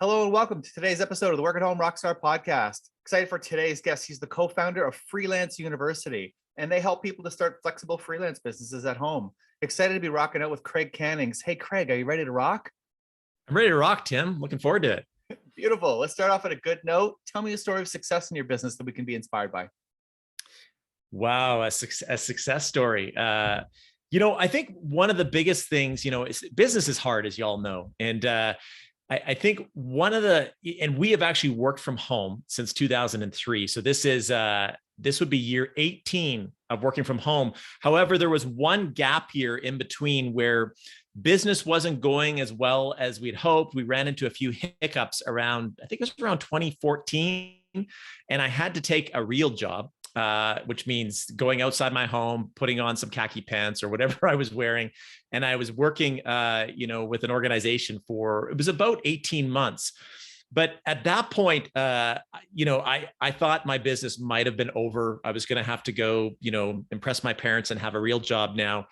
Hello and welcome to today's episode of the Work at Home Rockstar podcast. Excited for today's guest. He's the co-founder of Freelance University, and they help people to start flexible freelance businesses at home. Excited to be rocking out with Craig Cannings. Hey, Craig, are you ready to rock? I'm ready to rock, Tim. Looking forward to it. Beautiful. Let's start off at a good note. Tell me a story of success in your business that we can be inspired by. Wow, a success story. I think one of the biggest things, is business is hard, as you all know. And I think and we have actually worked from home since 2003. So this would be year 18 of working from home. However, there was one gap year in between where business wasn't going as well as we'd hoped. We ran into a few hiccups around, I think it was around 2014, and I had to take a real job. Which means going outside my home, putting on some khaki pants or whatever I was wearing. And I was working, with an organization it was about 18 months. But at that point, I thought my business might have been over. I was going to have to go, impress my parents and have a real job now.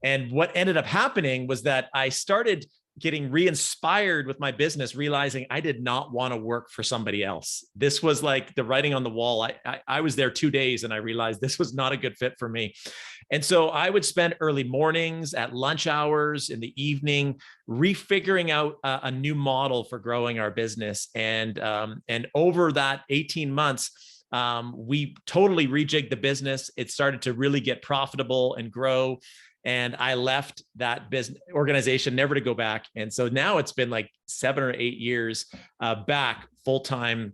And what ended up happening was that I started getting re-inspired with my business, realizing I did not want to work for somebody else. This was like the writing on the wall. I was there 2 days and I realized this was not a good fit for me. And so I would spend early mornings, at lunch hours, in the evening, refiguring out a new model for growing our business. And over that 18 months, we totally rejigged the business. It started to really get profitable and grow. And I left that business organization never to go back. And so now it's been like 7 or 8 years back full-time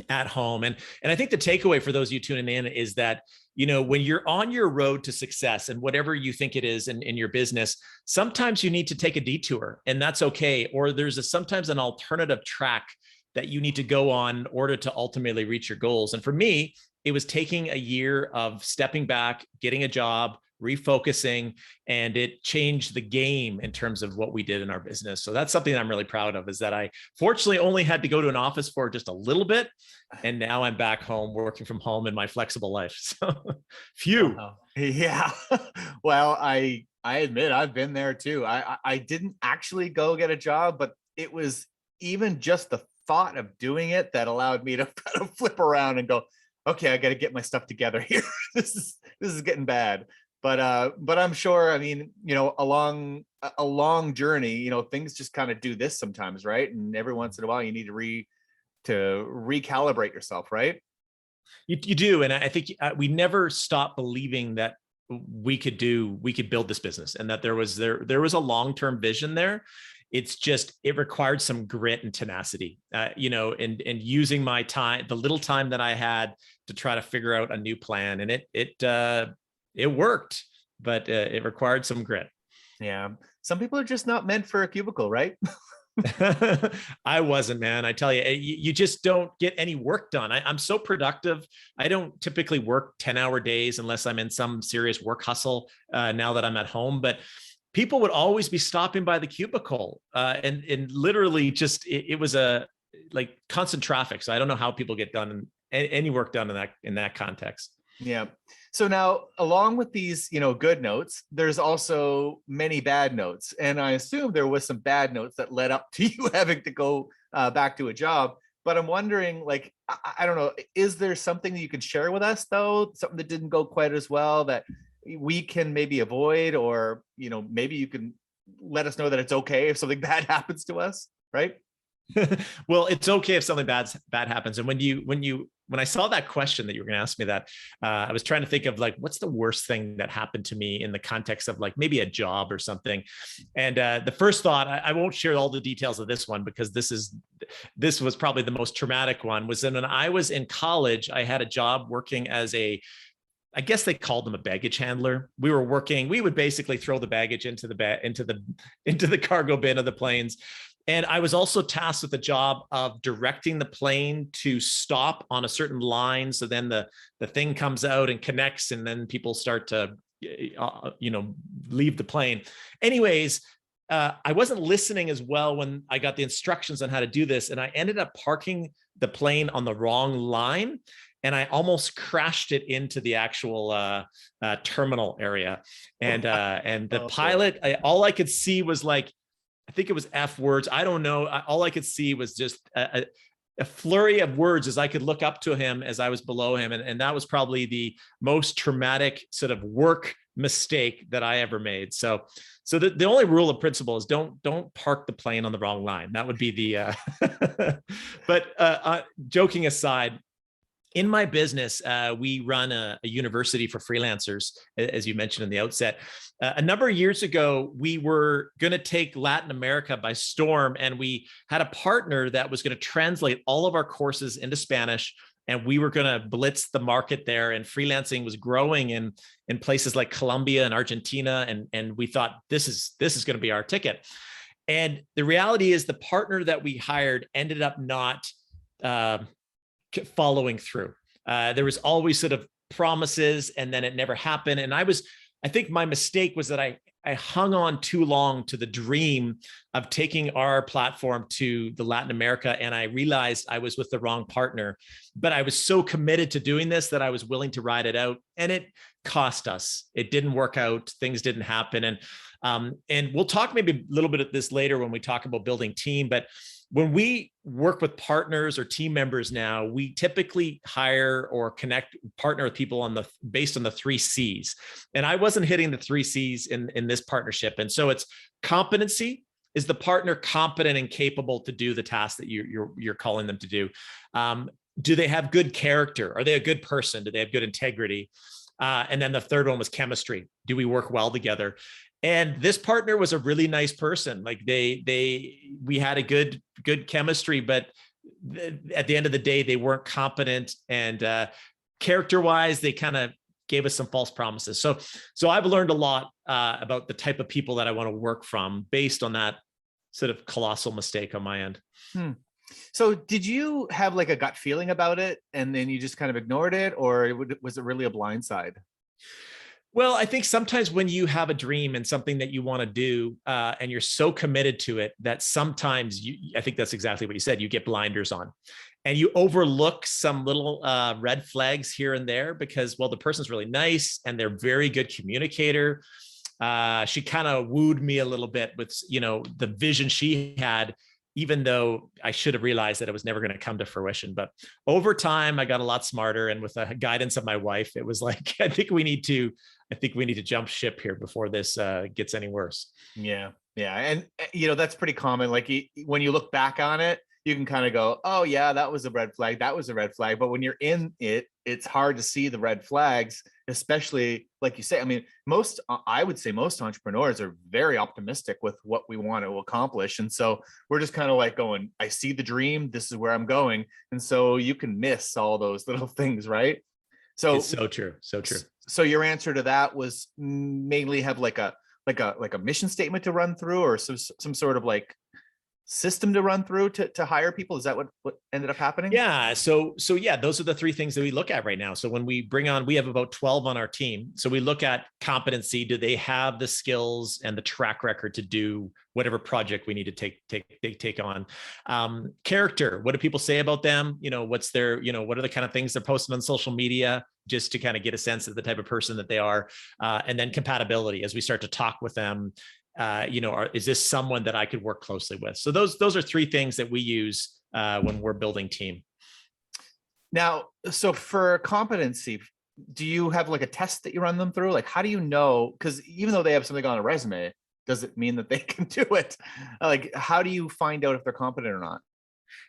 at home. And I think the takeaway for those of you tuning in is that, when you're on your road to success and whatever you think it is in your business, sometimes you need to take a detour, and that's okay. Or there's sometimes an alternative track that you need to go on in order to ultimately reach your goals. And for me, it was taking a year of stepping back, getting a job, refocusing, and it changed the game in terms of what we did in our business. So that's something that I'm really proud of, is that I fortunately only had to go to an office for just a little bit. And now I'm back home working from home in my flexible life. So phew. Wow. Yeah. Well, I admit I've been there too. I didn't actually go get a job, but it was even just the thought of doing it that allowed me to kind of flip around and go, okay, I got to get my stuff together here. This is getting bad. But I'm sure, along a long journey, things just kind of do this sometimes, right? And every once in a while you need to recalibrate yourself, right? You do. And I think we never stop believing that we could build this business, and that there was a long-term vision there. It's just, it required some grit and tenacity, and using my time, the little time that I had, to try to figure out a new plan. And it worked, but it required some grit. Yeah. Some people are just not meant for a cubicle, right? I wasn't, man. I tell you, you just don't get any work done. I'm so productive. I don't typically work 10-hour days unless I'm in some serious work hustle now that I'm at home. But people would always be stopping by the cubicle and literally just, it was like constant traffic. So I don't know how people get done any work done in that context. Yeah. So now, along with these, good notes, there's also many bad notes. And I assume there was some bad notes that led up to you having to go back to a job. But I'm wondering, like, I don't know, is there something that you can share with us, though? Something that didn't go quite as well that we can maybe avoid, or, maybe you can let us know that it's okay if something bad happens to us, right? Well, it's okay if something bad happens. And when I saw that question that you were going to ask me that, I was trying to think of, like, what's the worst thing that happened to me in the context of, like, maybe a job or something. And the first thought, I won't share all the details of this one, because this was probably the most traumatic one, was that when I was in college, I had a job working as I guess they called them a baggage handler. We would basically throw the baggage into the cargo bin of the planes. And I was also tasked with the job of directing the plane to stop on a certain line. So then the thing comes out and connects, and then people start to, leave the plane. Anyways, I wasn't listening as well when I got the instructions on how to do this. And I ended up parking the plane on the wrong line, and I almost crashed it into the actual terminal area. And the pilot, all I could see was, like, I think it was F words. I don't know. All I could see was just a flurry of words as I could look up to him as I was below him. And that was probably the most traumatic sort of work mistake that I ever made. So the only rule of principle is don't park the plane on the wrong line. That would be the, but joking aside, in my business, we run a university for freelancers, as you mentioned in the outset. A number of years ago, we were going to take Latin America by storm, and we had a partner that was going to translate all of our courses into Spanish, and we were going to blitz the market there. And freelancing was growing in places like Colombia and Argentina, and we thought this is going to be our ticket. And the reality is, the partner that we hired ended up not following through. There was always sort of promises, and then it never happened. And I think my mistake was that I hung on too long to the dream of taking our platform to the Latin America. And I realized I was with the wrong partner, but I was so committed to doing this that I was willing to ride it out, and it cost us. It didn't work out. Things didn't happen. And we'll talk maybe a little bit of this later when we talk about building team, but when we work with partners or team members now, we typically hire or partner with people based on the 3 C's. And I wasn't hitting the 3 C's in this partnership. And so it's competency. Is the partner competent and capable to do the task that you're calling them to do? Do they have good character? Are they a good person? Do they have good integrity? And then the third one was chemistry. Do we work well together? And this partner was a really nice person. Like we had a good chemistry, but at the end of the day, they weren't competent, and character-wise, they kind of gave us some false promises. So I've learned a lot about the type of people that I want to work from based on that sort of colossal mistake on my end. So did you have like a gut feeling about it, and then you just kind of ignored it, or was it really a blindside? Well, I think sometimes when you have a dream and something that you want to do, and you're so committed to it that sometimes I think that's exactly what you said, you get blinders on, and you overlook some little red flags here and there because, well, the person's really nice and they're very good communicator. She kind of wooed me a little bit with, the vision she had, even though I should have realized that it was never going to come to fruition. But over time, I got a lot smarter. And with the guidance of my wife, it was like, I think we need to jump ship here before this gets any worse. Yeah. And, that's pretty common. Like when you look back on it, you can kind of go, oh yeah, that was a red flag. That was a red flag. But when you're in it, it's hard to see the red flags, especially like you say. I mean, I would say most entrepreneurs are very optimistic with what we want to accomplish. And so we're just kind of like going, I see the dream, this is where I'm going. And so you can miss all those little things, right? So it's so true. So true. So your answer to that was mainly have like a mission statement to run through, or some sort of like system to run through to hire people. Is that what ended up happening? Yeah. So yeah, those are the 3 things that we look at right now. So when we have about 12 on our team. So we look at competency. Do they have the skills and the track record to do whatever project we need to take on? Character. What do people say about them? What's their, what are the kind of things they're posting on social media, just to kind of get a sense of the type of person that they are. And then compatibility, as we start to talk with them, is this someone that I could work closely with? So those are 3 things that we use when we're building team. Now, so for competency, do you have like a test that you run them through? Like, how do you know? Because even though they have something on a resume, does it mean that they can do it? Like, how do you find out if they're competent or not?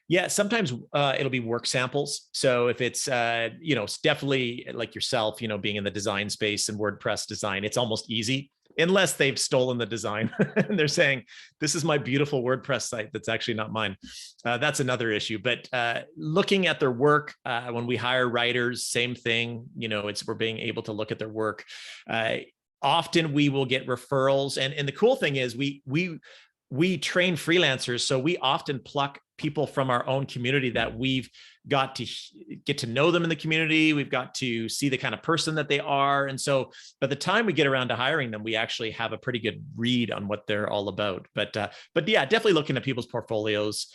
Yeah, sometimes it'll be work samples. So if it's, it's definitely like yourself, being in the design space and WordPress design, it's almost easy, unless they've stolen the design and they're saying, this is my beautiful WordPress site that's actually not mine. That's another issue. But looking at their work, when we hire writers, same thing, we're being able to look at their work. Often we will get referrals. And the cool thing is we train freelancers. So we often pluck people from our own community that we've got to get to know them in the community. We've got to see the kind of person that they are. And so by the time we get around to hiring them, we actually have a pretty good read on what they're all about. But yeah, definitely looking at people's portfolios,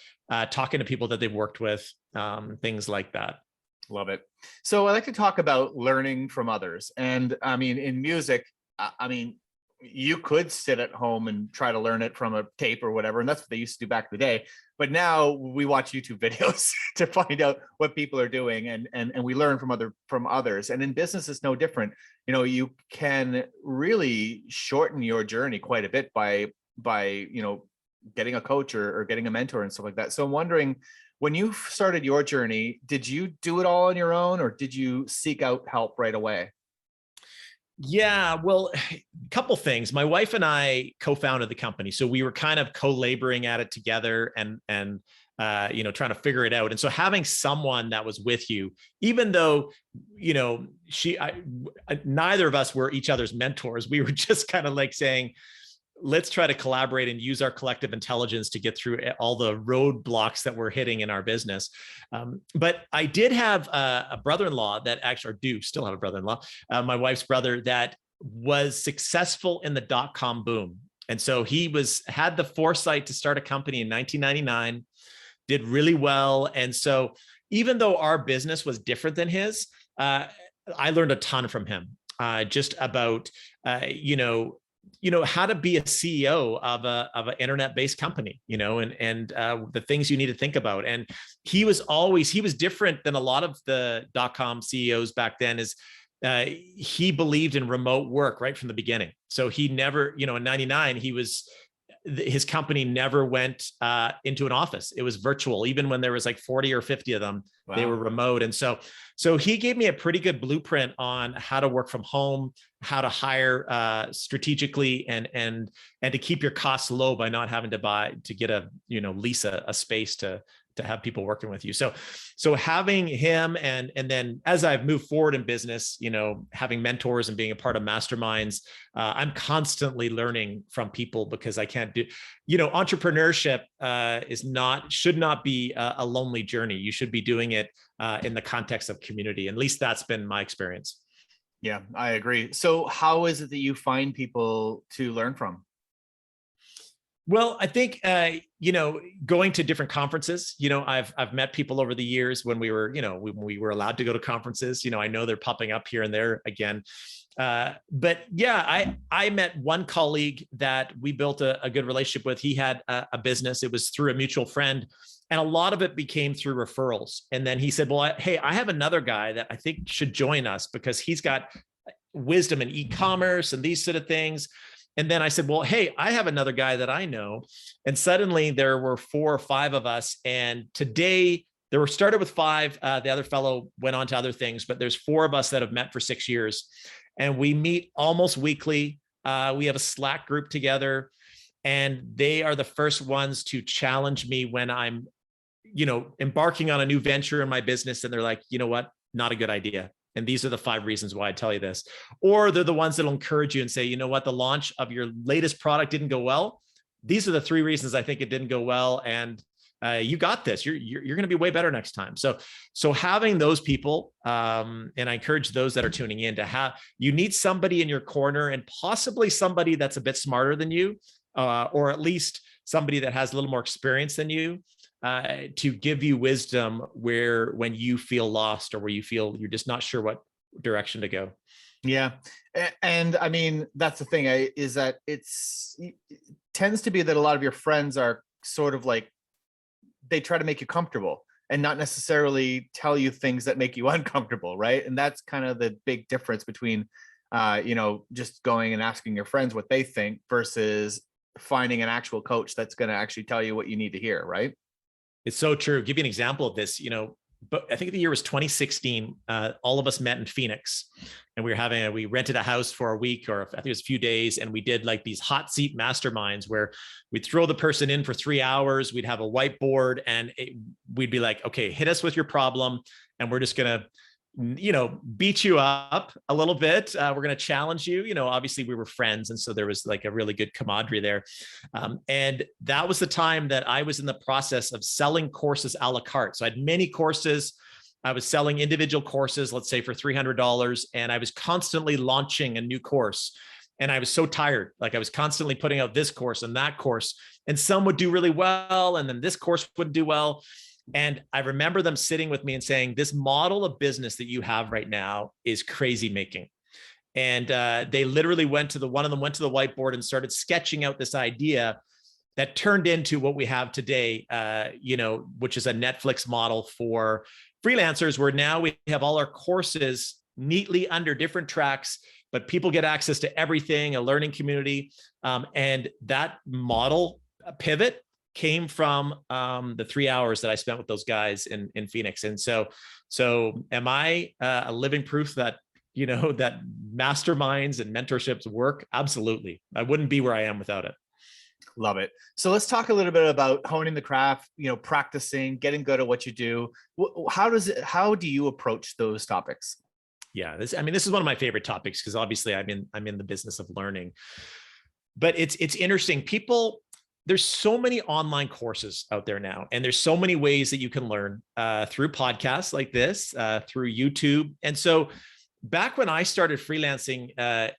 talking to people that they've worked with, things like that. Love it. So I like to talk about learning from others. And I mean, in music, you could sit at home and try to learn it from a tape or whatever. And that's what they used to do back in the day. But now we watch YouTube videos to find out what people are doing, and we learn from others. And in business, it's no different. You know, you can really shorten your journey quite a bit by getting a coach or getting a mentor and stuff like that. So I'm wondering, when you started your journey, did you do it all on your own, or did you seek out help right away? Yeah, well, a couple things. My wife and I co-founded the company, so we were kind of co-laboring at it together, and trying to figure it out. And so having someone that was with you, even though neither of us were each other's mentors, we were just kind of like saying, let's try to collaborate and use our collective intelligence to get through all the roadblocks that we're hitting in our business. But I did have a brother-in-law that actually, or do still have a brother-in-law, my wife's brother, that was successful in the dot-com boom. And so he had the foresight to start a company in 1999, did really well. And so even though our business was different than his, I learned a ton from him, just about, how to be a CEO of an internet-based company, and the things you need to think about. And he was different than a lot of the dot-com CEOs back then. He believed in remote work right from the beginning. So he never, in 99, his company never went into an office. It was virtual. Even when there was like 40 or 50 of them, wow, they were remote. And so he gave me a pretty good blueprint on how to work from home, how to hire strategically, and to keep your costs low by not having to lease a space to have people working with you. So having him, and then as I've moved forward in business, having mentors and being a part of masterminds, I'm constantly learning from people, because I can't do, entrepreneurship should not be a lonely journey. You should be doing it in the context of community. At least that's been my experience. Yeah, I agree. So how is it that you find people to learn from? Well, I think, going to different conferences, I've met people over the years when we were, when we were allowed to go to conferences. I know they're popping up here and there again. But yeah, I met one colleague that we built a good relationship with. He had a business. It was through a mutual friend, and a lot of it became through referrals. And then he said, well, hey, I have another guy that I think should join us, because he's got wisdom in e-commerce and these sort of things. And then I said, well, hey, I have another guy that I know. And suddenly there were 4 or 5 of us. And today started with 5. The other fellow went on to other things, but there's 4 of us that have met for 6 years. And we meet almost weekly. We have a Slack group together, and they are the first ones to challenge me when I'm, embarking on a new venture in my business. And they're like, you know what? Not a good idea. And these are the 5 reasons why I tell you this. Or they're the ones that'll encourage you and say, you know what, the launch of your latest product didn't go well. These are the 3 reasons I think it didn't go well. And you got this. You're going to be way better next time. So having those people, and I encourage those that are tuning in you need somebody in your corner, and possibly somebody that's a bit smarter than you, or at least somebody that has a little more experience than you, to give you wisdom when you feel lost, or where you feel you're just not sure what direction to go. Yeah. And I mean, that's the thing, is that it tends to be that a lot of your friends are sort of like, they try to make you comfortable and not necessarily tell you things that make you uncomfortable, right? And that's kind of the big difference between, just going and asking your friends what they think versus finding an actual coach that's going to actually tell you what you need to hear, right? It's so true. I'll give you an example of this, but I think the year was 2016. All of us met in Phoenix, and we rented a house for a week, or I think it was a few days. And we did like these hot seat masterminds where we'd throw the person in for 3 hours. We'd have a whiteboard, and we'd be like, okay, hit us with your problem. And we're just going to, beat you up a little bit. We're going to challenge you. Obviously we were friends. And so there was like a really good camaraderie there. And that was the time that I was in the process of selling courses a la carte. So I had many courses. I was selling individual courses, let's say for $300. And I was constantly launching a new course. And I was so tired. Like I was constantly putting out this course and that course, and some would do really well, and then this course wouldn't do well. And I remember them sitting with me and saying, this model of business that you have right now is crazy making. And they literally one of them went to the whiteboard and started sketching out this idea that turned into what we have today, which is a Netflix model for freelancers, where now we have all our courses neatly under different tracks, but people get access to everything, a learning community. And that model pivot came from the 3 hours that I spent with those guys in Phoenix. And so am I a living proof that, that masterminds and mentorships work? Absolutely. I wouldn't be where I am without it. Love it. So let's talk a little bit about honing the craft, practicing, getting good at what you do. How do you approach those topics? Yeah, this is one of my favorite topics, because obviously I'm in the business of learning. But it's interesting. There's so many online courses out there now, and there's so many ways that you can learn through podcasts like this, through YouTube. And so back when I started freelancing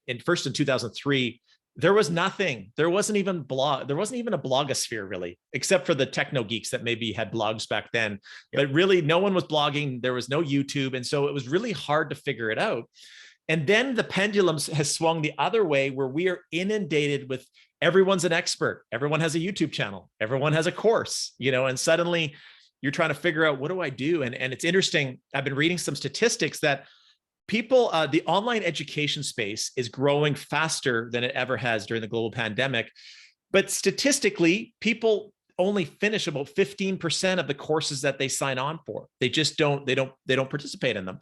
in 2003, there was nothing. There wasn't even a blogosphere, really, except for the techno geeks that maybe had blogs back then. Yep. But really, no one was blogging. There was no YouTube. And so it was really hard to figure it out. And then the pendulum has swung the other way, where we are inundated with everyone's an expert. Everyone has a YouTube channel. Everyone has a course, and suddenly you're trying to figure out, what do I do? And it's interesting. I've been reading some statistics that people, the online education space is growing faster than it ever has during the global pandemic. But statistically, people only finish about 15% of the courses that they sign on for. They just don't participate in them.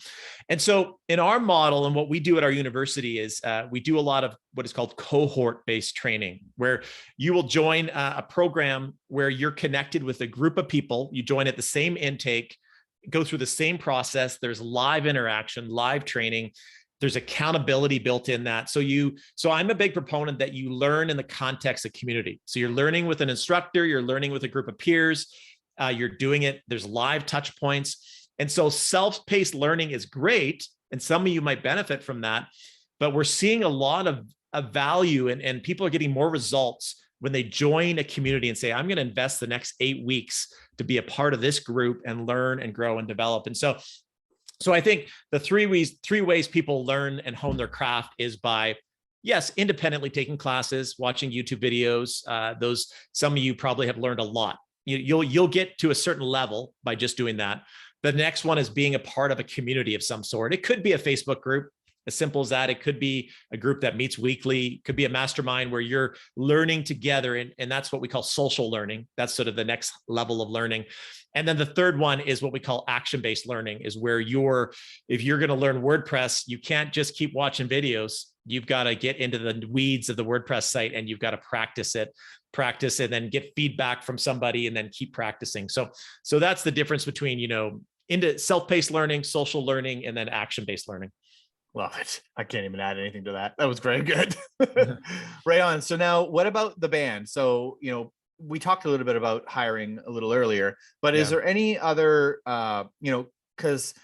And so in our model, and what we do at our university is we do a lot of what is called cohort-based training, where you will join a program where you're connected with a group of people. You join at the same intake, go through the same process. There's live interaction, live training. There's accountability built in that. So I'm a big proponent that you learn in the context of community. So you're learning with an instructor, you're learning with a group of peers, you're doing it. There's live touch points. And so self-paced learning is great. And some of you might benefit from that, but we're seeing a lot of value, and people are getting more results when they join a community and say, I'm going to invest the next 8 weeks to be a part of this group and learn and grow and develop. And so I think the three ways people learn and hone their craft is by, yes, independently taking classes, watching YouTube videos. Some of you probably have learned a lot. You'll get to a certain level by just doing that. The next one is being a part of a community of some sort. It could be a Facebook group, as simple as that. It could be a group that meets weekly. It could be a mastermind where you're learning together. And that's what we call social learning. That's sort of the next level of learning. And then the third one is what we call action-based learning, is where if you're going to learn WordPress, you can't just keep watching videos. You've got to get into the weeds of the WordPress site, and you've got to practice and then get feedback from somebody and then keep practicing. So that's the difference between, into self-paced learning, social learning, and then action-based learning. Love it. I can't even add anything to that. That was very good. Right on. So now what about the band? So, we talked a little bit about hiring a little earlier, but is there any other, because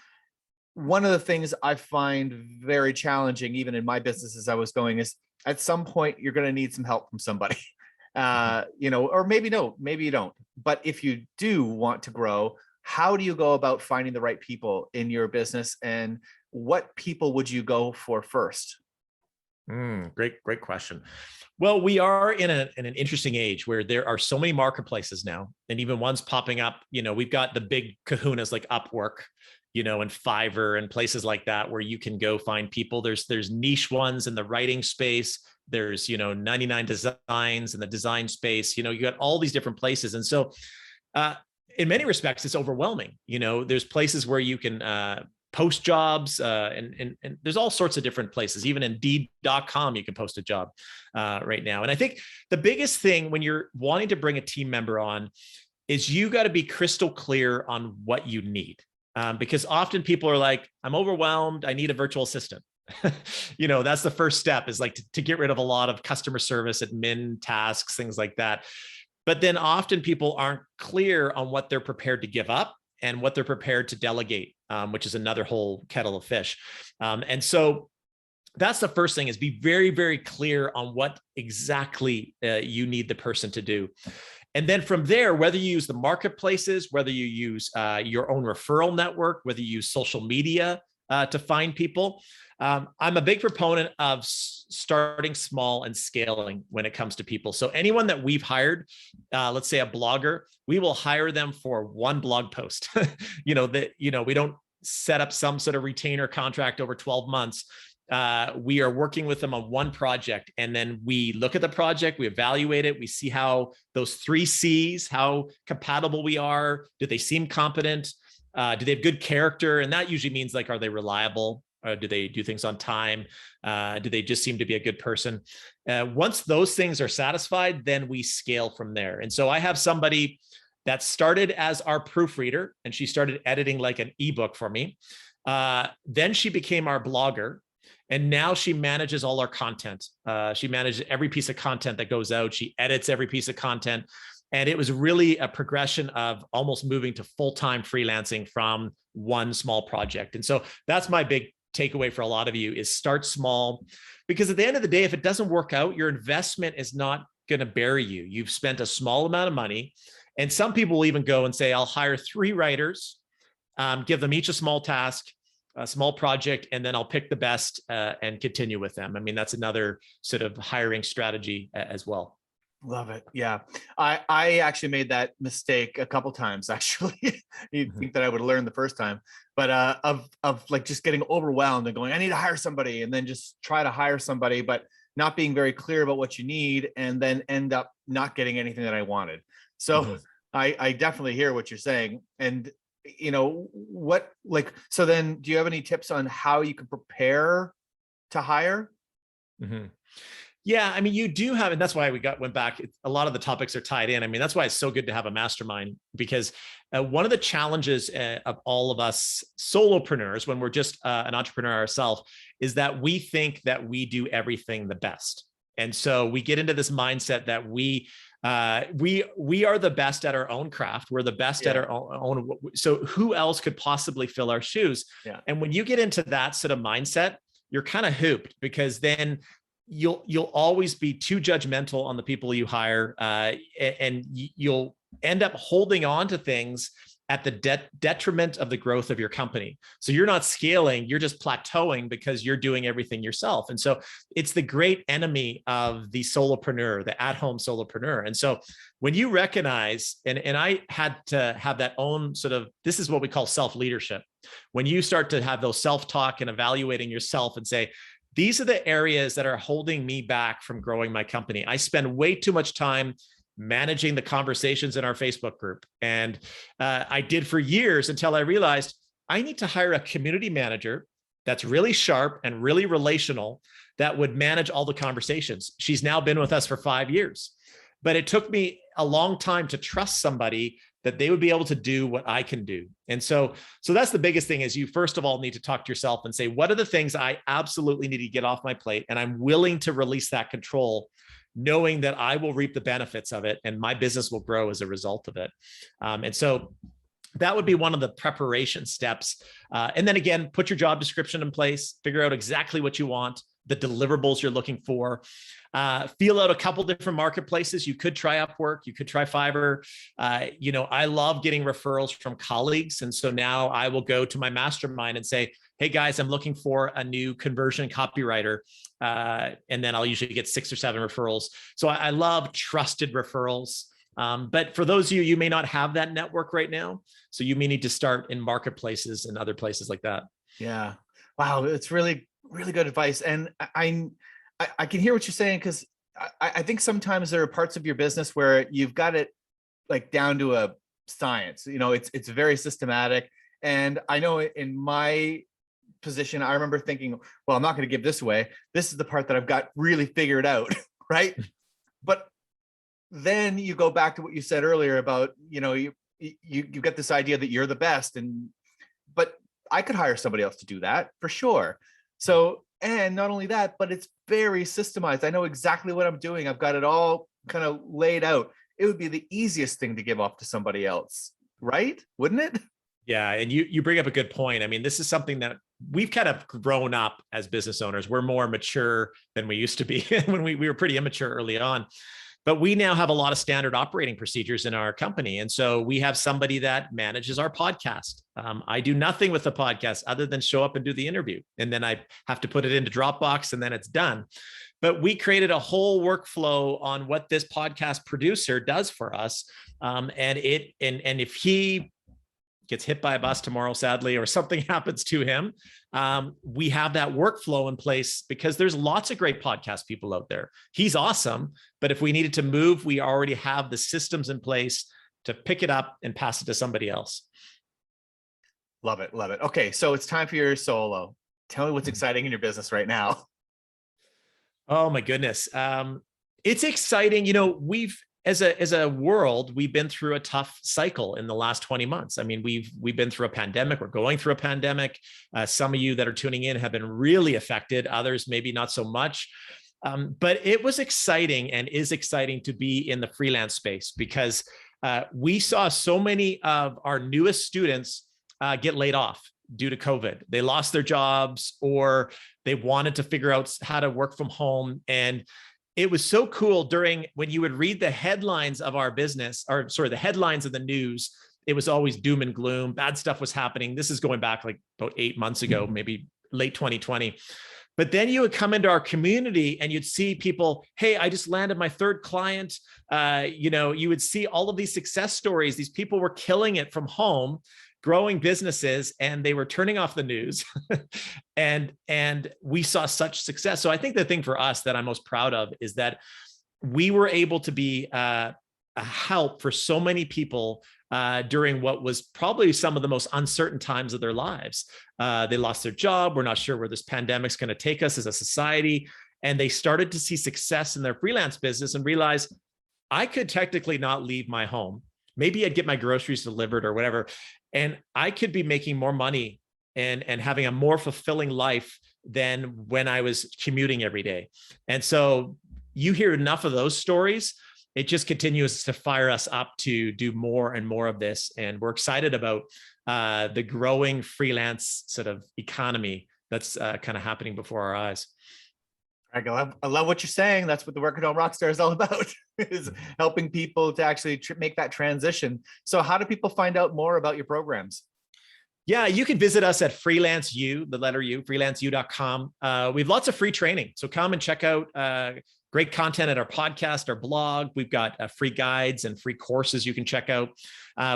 one of the things I find very challenging, even in my business as I was going, is at some point you're going to need some help from somebody, or maybe you don't. But if you do want to grow, how do you go about finding the right people in your business, and what people would you go for first? Great question. Well, we are in an interesting age where there are so many marketplaces now, and even ones popping up. We've got the big kahunas like Upwork, and Fiverr and places like that, where you can go find people. There's niche ones in the writing space. There's 99 Designs in the design space. You got all these different places, and so in many respects, it's overwhelming. There's places where you can post jobs, and there's all sorts of different places. Even Indeed.com, you can post a job right now. And I think the biggest thing when you're wanting to bring a team member on is you got to be crystal clear on what you need. Because often people are like, I'm overwhelmed, I need a virtual assistant. That's the first step, is like to get rid of a lot of customer service, admin tasks, things like that. But then often people aren't clear on what they're prepared to give up and what they're prepared to delegate, which is another whole kettle of fish. And so that's the first thing, is be very, very clear on what exactly you need the person to do. And then from there, whether you use the marketplaces, whether you use your own referral network, whether you use social media to find people. I'm a big proponent of starting small and scaling when it comes to people. So anyone that we've hired, let's say a blogger, we will hire them for one blog post. We don't set up some sort of retainer contract over 12 months. We are working with them on one project, and then we look at the project, we evaluate it, we see how those 3 C's, how compatible we are. Do they seem competent? Do they have good character? And that usually means, like, are they reliable? Do they do things on time? Do they just seem to be a good person? Once those things are satisfied, then we scale from there. And so I have somebody that started as our proofreader, and she started editing like an ebook for me. Then she became our blogger, and now she manages all our content. She manages every piece of content that goes out. She edits every piece of content. And it was really a progression of almost moving to full-time freelancing from one small project. And so that's my big takeaway for a lot of you, is start small, because at the end of the day, if it doesn't work out, your investment is not going to bury you. You've spent a small amount of money. And some people will even go and say, I'll hire 3 writers, give them each a small task, a small project, and then I'll pick the best and continue with them. I mean, that's another sort of hiring strategy as well. Love it. Yeah. I actually made that mistake a couple times, actually. You'd think that I would learn the first time, but of like just getting overwhelmed and going, I need to hire somebody, and then just try to hire somebody, but not being very clear about what you need, and then end up not getting anything that I wanted. So I definitely hear what you're saying. And so then do you have any tips on how you can prepare to hire? Yeah, I mean, you do have, and that's why we went back. A lot of the topics are tied in. I mean, that's why it's so good to have a mastermind, because one of the challenges of all of us solopreneurs, when we're just an entrepreneur ourselves, is that we think that we do everything the best. And so we get into this mindset that we are the best at our own craft. We're the best at our own. So who else could possibly fill our shoes? Yeah. And when you get into that sort of mindset, you're kind of hooped, because then you'll always be too judgmental on the people you hire, and you'll end up holding on to things at the detriment of the growth of your company. So you're not scaling, you're just plateauing because you're doing everything yourself. And so it's the great enemy of the solopreneur, the at-home solopreneur. And so when you recognize, and I had to have that own sort of, this is what we call self-leadership. When you start to have those self-talk and evaluating yourself and say, these are the areas that are holding me back from growing my company. I spend way too much time managing the conversations in our Facebook group. And I did for years, until I realized I need to hire a community manager that's really sharp and really relational, that would manage all the conversations. She's now been with us for 5 years, but it took me a long time to trust somebody that they would be able to do what I can do. And so that's the biggest thing, is you first of all need to talk to yourself and say, what are the things I absolutely need to get off my plate? And I'm willing to release that control, knowing that I will reap the benefits of it and my business will grow as a result of it. And so that would be one of the preparation steps. And then again, put your job description in place, figure out exactly what you want, the deliverables you're looking for. Feel out a couple different marketplaces. You could try Upwork, you could try Fiverr. I love getting referrals from colleagues. And so now I will go to my mastermind and say, hey guys, I'm looking for a new conversion copywriter. And then I'll usually get 6 or 7 referrals. So I love trusted referrals. But for those of you may not have that network right now. So you may need to start in marketplaces and other places like that. Yeah. Wow. It's really, really good advice. And I can hear what you're saying, because I think sometimes there are parts of your business where you've got it like down to a science. It's very systematic. And I know in my position, I remember thinking, well, I'm not going to give this away. This is the part that I've got really figured out, right? But then you go back to what you said earlier about, you get this idea that you're the best, but I could hire somebody else to do that for sure. So, and not only that, but it's very systemized. I know exactly what I'm doing. I've got it all kind of laid out. It would be the easiest thing to give off to somebody else, right? Wouldn't it? Yeah. And you bring up a good point. I mean, this is something that we've kind of grown up as business owners. We're more mature than we used to be when we were pretty immature early on. But we now have a lot of standard operating procedures in our company. And so we have somebody that manages our podcast. I do nothing with the podcast other than show up and do the interview. And then I have to put it into Dropbox and then it's done. But we created a whole workflow on what this podcast producer does for us. And if he gets hit by a bus tomorrow, sadly, or something happens to him, we have that workflow in place because there's lots of great podcast people out there. He's awesome, but if we needed to move, we already have the systems in place to pick it up and pass it to somebody else. Love it. Love it. Okay. So it's time for your solo. Tell me what's exciting in your business right now. Oh my goodness. It's exciting. You know, as a world, we've been through a tough cycle in the last 20 months. I mean, we've been through a pandemic. We're going through a pandemic. Some of you that are tuning in have been really affected. Others, maybe not so much. But it was exciting and is exciting to be in the freelance space because we saw so many of our newest students get laid off due to COVID. They lost their jobs or they wanted to figure out how to work from home. And it was so cool when you would read the headlines of our business, or sorry, the headlines of the news, it was always doom and gloom. Bad stuff was happening. This is going back like about 8 months ago, maybe late 2020. But then you would come into our community and you'd see people, hey, I just landed my third client. You would see all of these success stories. These people were killing it from home, growing businesses, and they were turning off the news. and we saw such success. So I think the thing for us that I'm most proud of is that we were able to be a help for so many people during what was probably some of the most uncertain times of their lives. They lost their job. We're not sure where this pandemic's going to take us as a society. And they started to see success in their freelance business and realize I could technically not leave my home. Maybe I'd get my groceries delivered or whatever. And I could be making more money and having a more fulfilling life than when I was commuting every day. And so you hear enough of those stories, it just continues to fire us up to do more and more of this. And we're excited about the growing freelance sort of economy that's kind of happening before our eyes. I love what you're saying. That's what the Work at Home Rockstar is all about, is helping people to actually make that transition. So how do people find out more about your programs? Yeah, you can visit us at freelanceu, the letter U, freelanceu.com. We have lots of free training. So come and check out great content at our podcast, our blog. We've got free guides and free courses you can check out.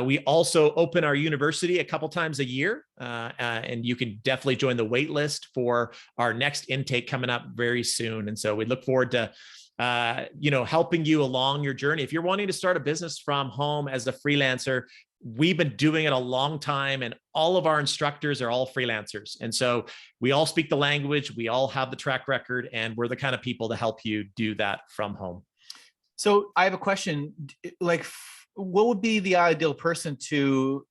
We also open our university a couple times a year, and you can definitely join the wait list for our next intake coming up very soon. And so we look forward to helping you along your journey. If you're wanting to start a business from home as a freelancer, we've been doing it a long time, and all of our instructors are all freelancers. And so we all speak the language, we all have the track record, and we're the kind of people to help you do that from home. So I have a question, like, what would be the ideal person to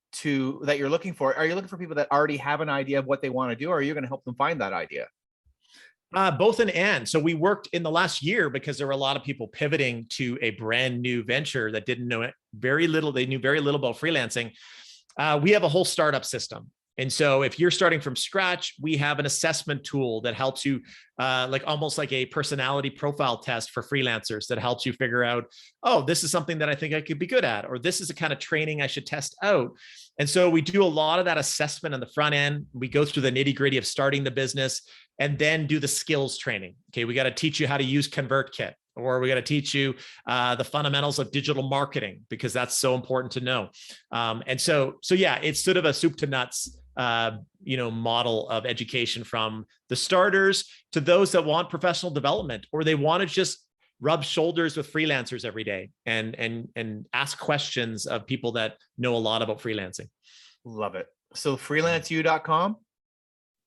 that you're looking for? Are you looking for people that already have an idea of what they want to do, or are you going to help them find that idea? Both and. So we worked in the last year because there were a lot of people pivoting to a brand new venture that didn't know it very little. They knew very little about freelancing. We have a whole startup system. And so if you're starting from scratch, we have an assessment tool that helps you, almost like a personality profile test for freelancers that helps you figure out, oh, this is something that I think I could be good at, or this is the kind of training I should test out. And so we do a lot of that assessment on the front end. We go through the nitty-gritty of starting the business and then do the skills training. Okay, we got to teach you how to use ConvertKit, or we got to teach you the fundamentals of digital marketing, because that's so important to know. And so yeah, it's sort of a soup to nuts model of education, from the starters to those that want professional development, or they want to just rub shoulders with freelancers every day and ask questions of people that know a lot about freelancing. Love it. So freelanceu.com.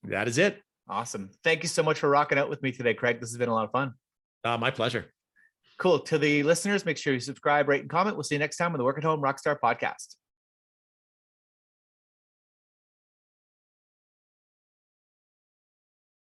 That is it. Awesome. Thank you so much for rocking out with me today, Craig. This has been a lot of fun. My pleasure. Cool. To the listeners, make sure you subscribe, rate, and comment. We'll see you next time on the Work at Home Rockstar podcast.